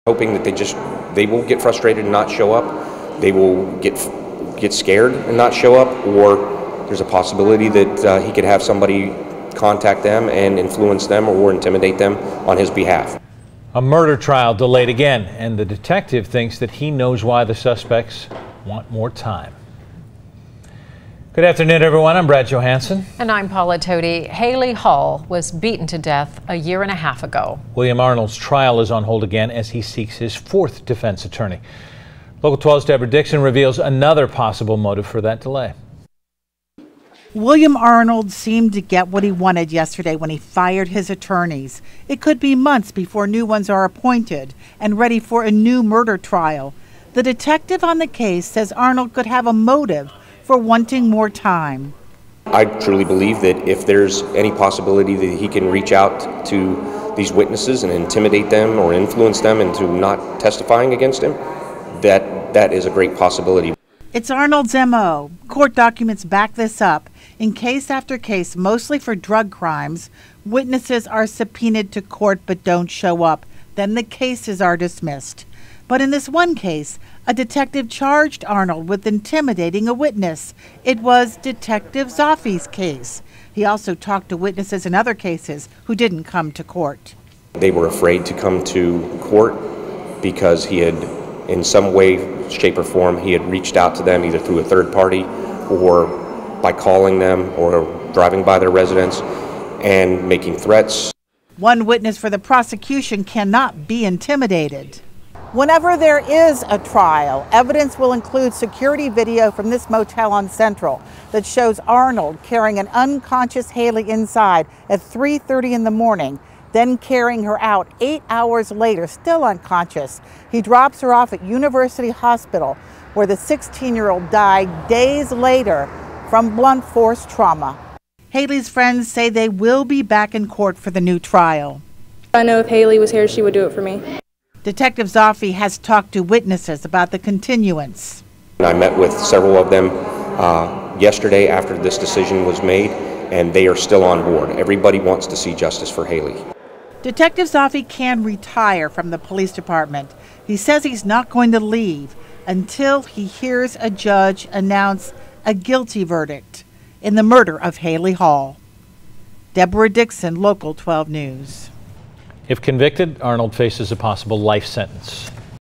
Hoping that they will get frustrated and not show up. They will get scared and not show up, or there's a possibility that he could have somebody contact them and influence them or intimidate them on his behalf. A murder trial delayed again, and the detective thinks that he knows why the suspects want more time. Good afternoon, everyone. I'm Brad Johansson. And I'm Paula Toti. Hailey Hall was beaten to death a year and a half ago. William Arnold's trial is on hold again as he seeks his fourth defense attorney. Local 12's Deborah Dixon reveals another possible motive for that delay. William Arnold seemed to get what he wanted yesterday when he fired his attorneys. It could be months before new ones are appointed and ready for a new murder trial. The detective on the case says Arnold could have a motive for wanting more time. I truly believe that if there's any possibility that he can reach out to these witnesses and intimidate them or influence them into not testifying against him, that is a great possibility. It's Arnold's MO. Court documents back this up. In case after case, mostly for drug crimes, witnesses are subpoenaed to court but don't show up. Then the cases are dismissed. But in this one case, a detective charged Arnold with intimidating a witness. It was Detective Zopfi's case. He also talked to witnesses in other cases who didn't come to court. They were afraid to come to court because he had, in some way, shape, or form, he had reached out to them either through a third party or by calling them or driving by their residence and making threats. One witness for the prosecution cannot be intimidated. Whenever there is a trial, evidence will include security video from this motel on Central that shows Arnold carrying an unconscious Hailey inside at 3:30 in the morning, then carrying her out 8 hours later, still unconscious. He drops her off at University Hospital, where the 16-year-old died days later from blunt force trauma. Hailey's friends say they will be back in court for the new trial. I know if Hailey was here, she would do it for me. Detective Zopfi has talked to witnesses about the continuance. I met with several of them yesterday after this decision was made, and they are still on board. Everybody wants to see justice for Hailey. Detective Zopfi can retire from the police department. He says he's not going to leave until he hears a judge announce a guilty verdict in the murder of Hailey Hall. Deborah Dixon, Local 12 News. If convicted, Arnold faces a possible life sentence.